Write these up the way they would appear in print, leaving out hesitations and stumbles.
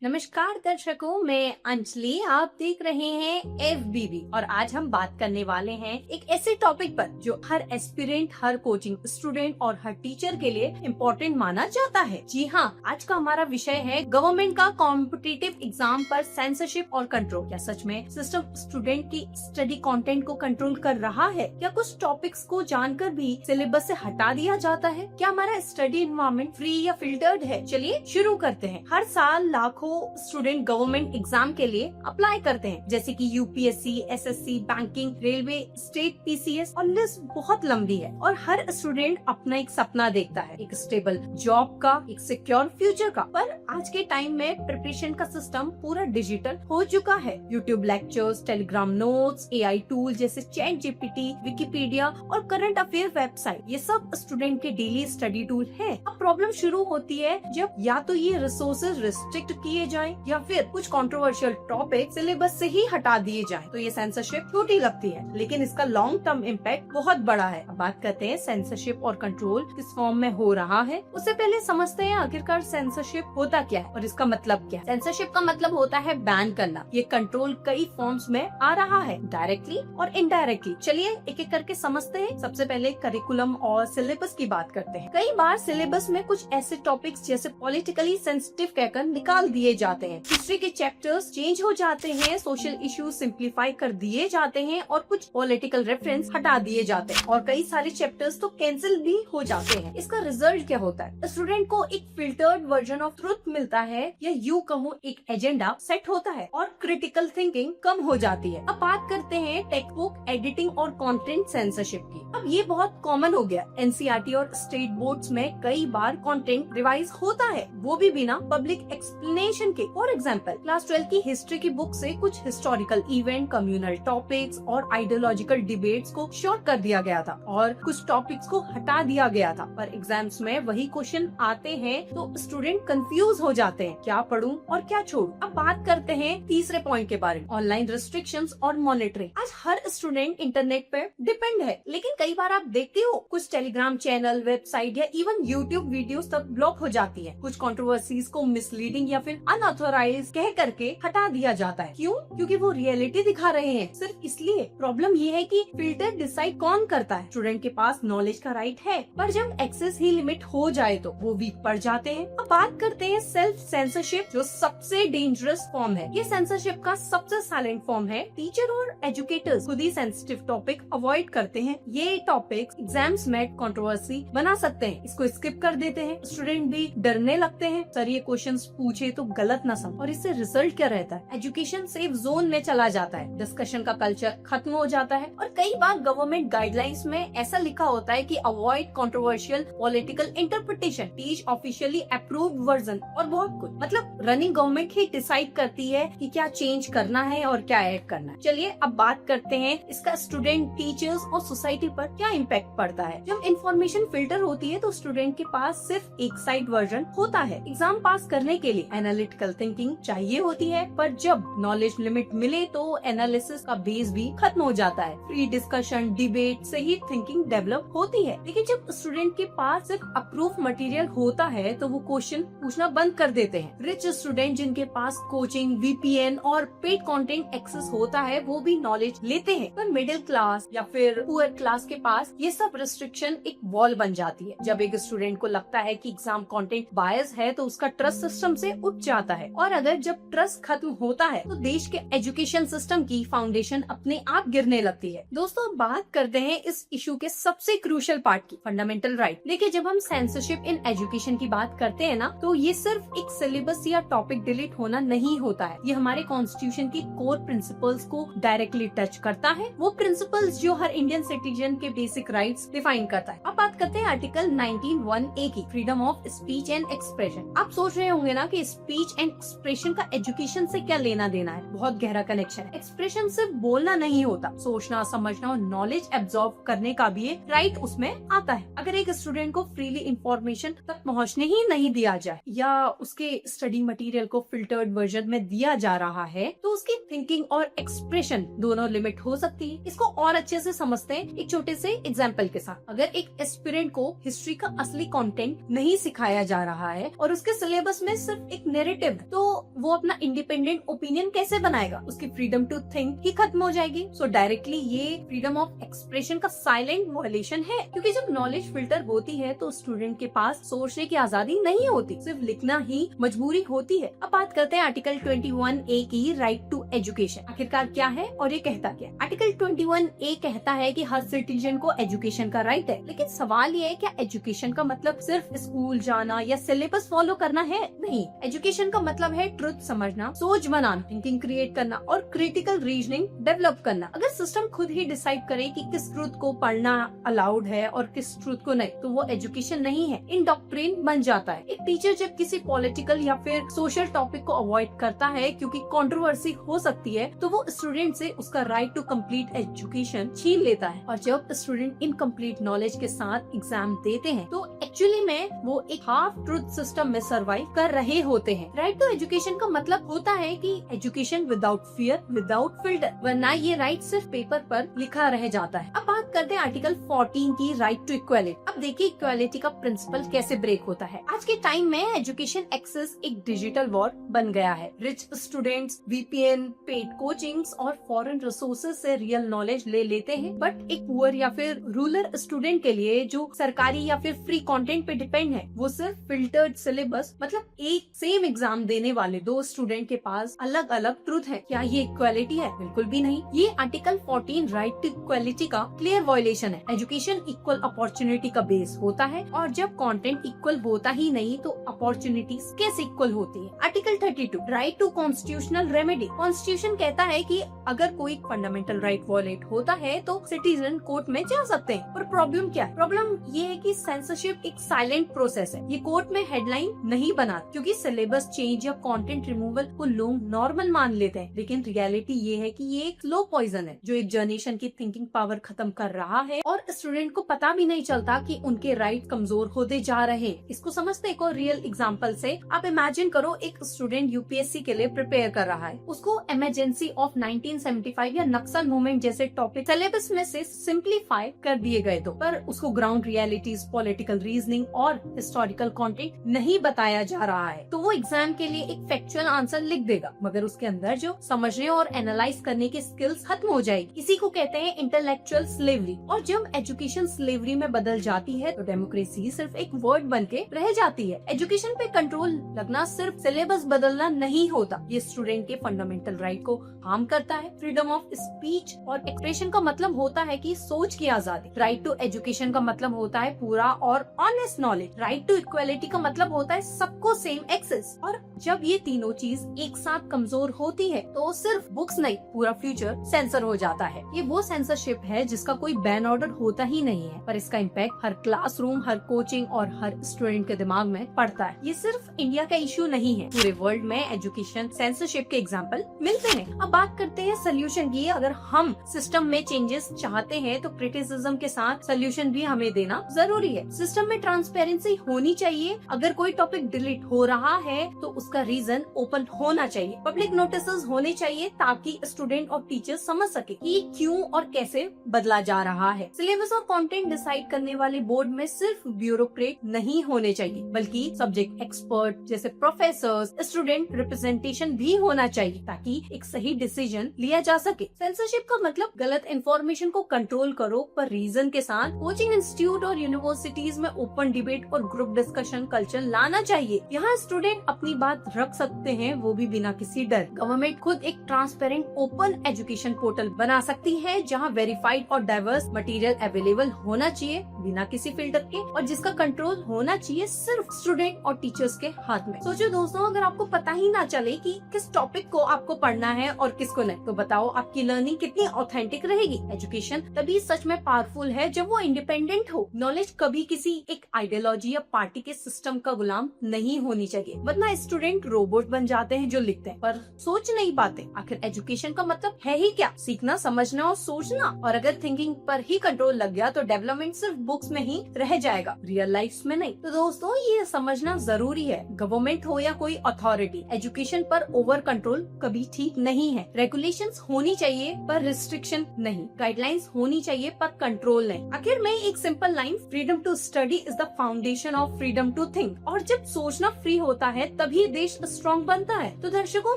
नमस्कार दर्शकों, मैं अंजलि। आप देख रहे हैं FBB और आज हम बात करने वाले हैं एक ऐसे टॉपिक पर जो हर एस्पिरेंट, हर कोचिंग स्टूडेंट और हर टीचर के लिए इम्पोर्टेंट माना जाता है। जी हाँ, आज का हमारा विषय है गवर्नमेंट का कॉम्पिटिटिव एग्जाम पर सेंसरशिप और कंट्रोल। क्या सच में सिस्टम स्टूडेंट की स्टडी कंटेंट को कंट्रोल कर रहा है? क्या कुछ टॉपिक्स को जानकर भी सिलेबस से हटा दिया जाता है? क्या हमारा स्टडी एनवायरनमेंट फ्री या फिल्टर्ड है? चलिए शुरू करते हैं। हर साल लाखों स्टूडेंट गवर्नमेंट एग्जाम के लिए अप्लाई करते हैं, जैसे कि UPSC, SSC, banking, railway, state PCS और लिस्ट बहुत लंबी है। और हर स्टूडेंट अपना एक सपना देखता है, एक स्टेबल जॉब का, एक सिक्योर फ्यूचर का। पर आज के टाइम में प्रिपरेशन का सिस्टम पूरा डिजिटल हो चुका है। YouTube lectures, Telegram notes, AI tool जैसे चैट जीपीटी, विकिपीडिया और करंट अफेयर वेबसाइट, ये सब स्टूडेंट के डेली स्टडी टूल है। अब प्रॉब्लम शुरू होती है जब या तो ये रिसोर्सेज रिस्ट्रिक्ट किए जाएं या फिर कुछ कंट्रोवर्शियल टॉपिक सिलेबस से ही हटा दिए जाएं। तो ये सेंसरशिप छोटी लगती है, लेकिन इसका लॉन्ग टर्म इम्पैक्ट बहुत बड़ा है। अब बात करते हैं सेंसरशिप और कंट्रोल किस फॉर्म में हो रहा है। उससे पहले समझते हैं आखिरकार सेंसरशिप होता क्या है और इसका मतलब क्या है। सेंसरशिप का मतलब होता है बैन करना। ये कंट्रोल कई फॉर्म्स में आ रहा है, डायरेक्टली और इनडायरेक्टली। चलिए एक एक करके समझते हैं। सबसे पहले करिकुलम और सिलेबस की बात करते हैं। कई बार सिलेबस में कुछ ऐसे टॉपिक्स जैसे पॉलिटिकली सेंसिटिव कहकर निकाल दिए जाते हैं। हिस्ट्री के चैप्टर्स चेंज हो जाते हैं, सोशल इश्यूज सिंप्लीफाई कर दिए जाते हैं और कुछ पॉलिटिकल रेफरेंस हटा दिए जाते हैं और कई सारे चैप्टर्स तो कैंसिल भी हो जाते हैं। इसका रिजल्ट क्या होता है? स्टूडेंट को एक फिल्टर्ड वर्जन ऑफ ट्रुथ मिलता है या यूं कहूं एक एजेंडा सेट होता है और क्रिटिकल थिंकिंग कम हो जाती है। अब बात करते हैं टेक्स्ट बुक एडिटिंग और कंटेंट सेंसरशिप की। अब ये बहुत कॉमन हो गया। एनसीईआरटी और स्टेट बोर्ड्स में कई बार कंटेंट रिवाइज होता है, वो भी बिना पब्लिक एक्सप्लेनेशन के। फॉर एग्जाम्पल, क्लास 12 की हिस्ट्री की बुक से कुछ हिस्टोरिकल इवेंट, कम्युनल टॉपिक्स और आइडियोलॉजिकल डिबेट्स को शॉर्ट कर दिया गया था और कुछ टॉपिक्स को हटा दिया गया था। पर एग्जाम्स में वही क्वेश्चन आते हैं तो स्टूडेंट कंफ्यूज हो जाते हैं, क्या पढूं और क्या छोड़ूं। अब बात करते हैं तीसरे पॉइंट के बारे में, ऑनलाइन रिस्ट्रिक्शंस और मॉनिटरिंग। आज हर स्टूडेंट इंटरनेट पे डिपेंड है, लेकिन कई बार आप देखते हो कुछ टेलीग्राम चैनल, वेबसाइट या इवन यूट्यूब वीडियोस तक ब्लॉक हो जाती है। कुछ कंट्रोवर्सीज को मिसलीडिंग या फिर अनऑथोराइज कह करके हटा दिया जाता है। क्यों? क्योंकि वो रियलिटी दिखा रहे हैं। सिर्फ इसलिए। प्रॉब्लम ये है कि फिल्टर डिसाइड कौन करता है? स्टूडेंट के पास नॉलेज का राइट है, पर जब एक्सेस ही लिमिट हो जाए तो वो वीक पड़ जाते हैं। अब बात करते हैं सेल्फ सेंसरशिप, जो सबसे डेंजरस फॉर्म है। ये सेंसरशिप का सबसे साइलेंट फॉर्म है। टीचर और एजुकेटर्स खुद ही सेंसिटिव टॉपिक अवॉइड करते हैं। ये टॉपिक एग्जाम्स में कंट्रोवर्सी बना सकते हैं, इसको स्किप कर देते हैं। स्टूडेंट भी डरने लगते हैं, सर ये क्वेश्चंस पूछे तो गलत ना समझ। और इससे रिजल्ट क्या रहता है? एजुकेशन सेफ जोन में चला जाता है, डिस्कशन का कल्चर खत्म हो जाता है। और कई बार गवर्नमेंट गाइडलाइंस में ऐसा लिखा होता है कि avoid controversial political interpretation, teach officially approved version और बहुत कुछ। मतलब रनिंग गवर्नमेंट ही डिसाइड करती है कि क्या चेंज करना है और क्या ऐड करना है। चलिए अब बात करते हैं इसका स्टूडेंट, टीचर्स और सोसाइटी पर क्या इम्पैक्ट पड़ता है। जब इन्फॉर्मेशन फिल्टर होती है तो स्टूडेंट के पास सिर्फ एक साइड वर्जन होता है। एग्जाम पास करने के लिए एनालिटिकल थिंकिंग चाहिए होती है, पर जब नॉलेज लिमिट मिले तो एनालिसिस का बेस भी खत्म हो जाता है। फ्री डिस्कशन, डिबेट से ही थिंकिंग डेवलप होती है। लेकिन जब स्टूडेंट के पास सिर्फ अप्रूव मटेरियल होता है तो वो क्वेश्चन पूछना बंद कर देते हैं। रिच स्टूडेंट जिनके पास कोचिंग, वीपीएन और पेड कंटेंट एक्सेस होता है वो भी नॉलेज लेते हैं, पर मिडिल क्लास या फिर पुअर क्लास के पास ये सब रिस्ट्रिक्शन एक वॉल बन जाती है। जब एक स्टूडेंट को लगता है कि एग्जाम कंटेंट बायस है तो उसका ट्रस्ट सिस्टम से उठ जाता है, और अगर जब ट्रस्ट खत्म होता है तो देश के एजुकेशन सिस्टम की फाउंडेशन अपने आप गिरने लगती है। दोस्तों बात करते हैं इस इशू के सबसे क्रूशियल पार्ट की, फंडामेंटल राइट। देखिए, जब हम सेंसरशिप इन एजुकेशन की बात करते हैं ना, तो ये सिर्फ एक सिलेबस या टॉपिक डिलीट होना नहीं होता है। ये हमारे कॉन्स्टिट्यूशन की कोर प्रिंसिपल्स को डायरेक्टली टच करता है, वो प्रिंसिपल्स जो हर इंडियन सिटीजन के बेसिक राइट्स डिफाइन करता है। अब बात करते हैं आर्टिकल 19(1)(a) की, freedom of speech and expression. आप सोच रहे होंगे ना कि स्पीच एंड एक्सप्रेशन का एजुकेशन से क्या लेना देना है। बहुत गहरा कनेक्शन है। एक्सप्रेशन सिर्फ बोलना नहीं होता, सोचना, समझना और नॉलेज एब्जॉर्ब करने का भी राइट उसमें आता है। अगर एक स्टूडेंट को फ्रीली इंफॉर्मेशन तक पहुंचने ही नहीं दिया जाए या उसके स्टडी मटेरियल को फिल्टर्ड वर्जन में दिया जा रहा है तो उसकी थिंकिंग और एक्सप्रेशन दोनों लिमिट हो सकती है। इसको और अच्छे से समझते हैं एक छोटे से एग्जाम्पल के साथ। अगर एक एस्पिरेंट को हिस्ट्री का असली कंटेंट नहीं सिखाया जा रहा है और उसके सिलेबस में सिर्फ एक इम्पेरेटिव तो वो अपना इंडिपेंडेंट ओपिनियन कैसे बनाएगा? उसकी फ्रीडम टू थिंक ही खत्म हो जाएगी। सो डायरेक्टली ये फ्रीडम ऑफ एक्सप्रेशन का साइलेंट वॉयलेशन है, क्योंकि जब नॉलेज फिल्टर होती है तो स्टूडेंट के पास सोचने की आजादी नहीं होती, सिर्फ लिखना ही मजबूरी होती है। अब बात करते हैं आर्टिकल 21A की, राइट टू एजुकेशन। आखिरकार क्या है और ये कहता क्या है? आर्टिकल 21A कहता है कि हर सिटीजन को एजुकेशन का राइट है, लेकिन सवाल ये है क्या एजुकेशन का मतलब सिर्फ स्कूल जाना या सिलेबस फॉलो करना है? नहीं, एजुकेशन का मतलब है ट्रुथ समझना, सोच बनाना, थिंकिंग क्रिएट करना और क्रिटिकल रीजनिंग डेवलप करना। अगर सिस्टम खुद ही डिसाइड करे कि किस ट्रुथ को पढ़ना अलाउड है और किस ट्रुथ को नहीं, तो वो एजुकेशन नहीं है, इंडोक्ट्रिन बन जाता है। एक टीचर जब किसी पॉलिटिकल या फिर सोशल टॉपिक को अवॉइड करता है क्योंकि कंट्रोवर्सी हो सकती है, तो वो स्टूडेंट से उसका राइट टू कंप्लीट एजुकेशन छीन लेता है। और जब स्टूडेंट इनकम्प्लीट नॉलेज के साथ एग्जाम देते हैं तो एक्चुअली में वो एक हाफ ट्रुथ सिस्टम में सर्वाइव कर रहे होते हैं। राइट टू एजुकेशन का मतलब होता है कि education without fear, without filter, वरना ये राइट सिर्फ पेपर पर लिखा रह जाता है। अब बात करते हैं आर्टिकल 14 की, राइट टू इक्वालिटी। अब देखिए इक्वालिटी का प्रिंसिपल कैसे ब्रेक होता है। आज के टाइम में एजुकेशन एक्सेस एक डिजिटल वॉर बन गया है। Rich students VPN, paid coachings और फॉरेन रिसोर्सेज से रियल नॉलेज ले लेते हैं, बट एक पुअर या फिर रूरल स्टूडेंट के लिए जो सरकारी या फिर फ्री कंटेंट पे डिपेंड है, वो सिर्फ फिल्टर्ड सिलेबस, मतलब एक सेम एग्जाम देने वाले दो स्टूडेंट के पास अलग अलग ट्रूथ है। क्या ये इक्वालिटी है? बिल्कुल भी नहीं। ये आर्टिकल 14 राइट टू इक्वालिटी का क्लियर वायलेशन है। एजुकेशन इक्वल अपॉर्चुनिटी का बेस होता है, और जब कंटेंट इक्वल होता ही नहीं तो अपॉर्चुनिटीज कैसे इक्वल होती है? Article 32 right to constitutional remedy. Constitution कहता है कि अगर कोई फंडामेंटल राइट वॉयलेट होता है तो सिटीजन कोर्ट में जा सकते हैं। पर प्रॉब्लम क्या है? प्रॉब्लम ये है कि सेंसरशिप एक साइलेंट प्रोसेस है। ये कोर्ट में हेडलाइन नहीं बना, क्योंकि सिलेबस चेंज या कंटेंट रिमूवल को लोग नॉर्मल मान लेते हैं, लेकिन रियलिटी ये है कि ये एक स्लो पॉइजन है जो एक जनरेशन की थिंकिंग पावर खत्म कर रहा है, और स्टूडेंट को पता भी नहीं चलता कि उनके राइट कमजोर होते जा रहे हैं। इसको समझते एक और रियल एग्जांपल से। आप इमेजिन करो एक स्टूडेंट यूपीएससी के लिए प्रिपेयर कर रहा है, उसको इमरजेंसी ऑफ 1975 या नक्सल मूवमेंट जैसे टॉपिक सिलेबस में से सिंप्लीफाई कर दिए गए, तो पर उसको ग्राउंड रियलिटीज, पॉलिटिकल रीजनिंग और हिस्टोरिकल कंटेंट नहीं बताया जा रहा है, तो वो एग्जाम के लिए एक फैक्चुअल आंसर लिख देगा, मगर उसके अंदर जो समझने और एनालाइज करने की स्किल्स खत्म हो जाएगी। इसी को कहते हैं इंटेलेक्चुअल स्लेवरी। और जब एजुकेशन स्लेवरी में बदल जाती है तो डेमोक्रेसी सिर्फ एक वर्ड बन के रह जाती है। एजुकेशन पे कंट्रोल लगना सिर्फ सिलेबस बदलना नहीं होता, ये स्टूडेंट के फंडामेंटल राइट को हार्म करता है। फ्रीडम ऑफ स्पीच और एक्सप्रेशन का मतलब होता है कि सोच की आजादी। राइट टू एजुकेशन का मतलब होता है पूरा और honest knowledge. Right to equality का मतलब होता है सबको सेम एक्सेस। और जब ये तीनों चीज एक साथ कमजोर होती है तो सिर्फ बुक्स नहीं, पूरा फ्यूचर सेंसर हो जाता है। ये वो सेंसरशिप है जिसका कोई बैन ऑर्डर होता ही नहीं है, पर इसका इम्पैक्ट हर क्लासरूम, हर कोचिंग और हर स्टूडेंट के दिमाग में पड़ता है। ये सिर्फ इंडिया का इश्यू नहीं है, पूरे वर्ल्ड में एजुकेशन सेंसरशिप के एग्जाम्पल मिलते हैं। अब बात करते हैं सोल्यूशन की। अगर हम सिस्टम में चेंजेस चाहते हैं तो क्रिटिसिज्म के साथ सोल्यूशन भी हमें देना जरूरी है। सिस्टम में ट्रांसपेरेंसी होनी चाहिए। अगर कोई टॉपिक डिलीट हो रहा है तो उसका रीजन ओपन होना चाहिए। पब्लिक नोटिस होने चाहिए ताकि स्टूडेंट और टीचर समझ सके कि क्यों और कैसे बदला जा रहा है। सिलेबस और कंटेंट डिसाइड करने वाले बोर्ड में सिर्फ ब्यूरोक्रेट नहीं होने चाहिए, बल्कि सब्जेक्ट एक्सपर्ट जैसे प्रोफेसर्स, स्टूडेंट रिप्रेजेंटेशन भी होना चाहिए ताकि एक सही डिसीजन लिया जा सके। सेंसरशिप का मतलब गलत इन्फॉर्मेशन को कंट्रोल करो, पर रीजन के साथ। कोचिंग इंस्टीट्यूट और यूनिवर्सिटीज में ओपन डिबेट और ग्रुप डिस्कशन कल्चर लाना चाहिए। यहाँ स्टूडेंट अपनी बात रख सकते हैं, वो भी बिना किसी डर। गवर्नमेंट खुद एक ट्रांसपेरेंट ओपन एजुकेशन पोर्टल बना सकती है जहाँ वेरीफाइड और डाइवर्स मटेरियल अवेलेबल होना चाहिए बिना किसी फिल्टर के, और जिसका कंट्रोल होना चाहिए सिर्फ स्टूडेंट और टीचर्स के हाथ में। सोचो दोस्तों, अगर आपको पता ही ना चले कि किस टॉपिक को आपको पढ़ना है और किसको नहीं, तो बताओ आपकी लर्निंग कितनी ऑथेंटिक रहेगी। एजुकेशन तभी सच में पावरफुल है जब वो इंडिपेंडेंट हो। नॉलेज कभी किसी एक आइडियोलॉजी या पार्टी के सिस्टम का गुलाम नहीं होनी चाहिए, वरना स्टूडेंट रोबोट बन जाते हैं जो लिखते हैं पर सोच नहीं पाते। आखिर एजुकेशन का मतलब है ही क्या? सीखना, समझना और सोचना। और अगर थिंकिंग पर ही कंट्रोल लग गया तो डेवलपमेंट सिर्फ बुक्स में ही रह जाएगा, रियल लाइफ में नहीं। तो दोस्तों, ये समझना जरूरी है, गवर्नमेंट हो या कोई अथॉरिटी, एजुकेशन पर ओवर कंट्रोल कभी ठीक नहीं है। रेगुलेशंस होनी चाहिए पर रिस्ट्रिक्शन नहीं, गाइडलाइंस होनी चाहिए पर कंट्रोल नहीं। आखिर में एक simple line, freedom to study is the foundation of freedom to think. और जब सोचना फ्री होता है तभी देश स्ट्रॉन्ग बनता है। तो दर्शकों,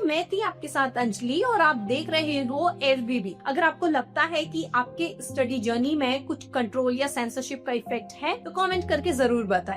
मैं थी आपके साथ अंजलि और आप देख रहे हो FBB। अगर आपको लगता है कि आपके स्टडी जर्नी में कुछ कंट्रोल या सेंसरशिप का इफेक्ट है तो कमेंट करके जरूर बताएं।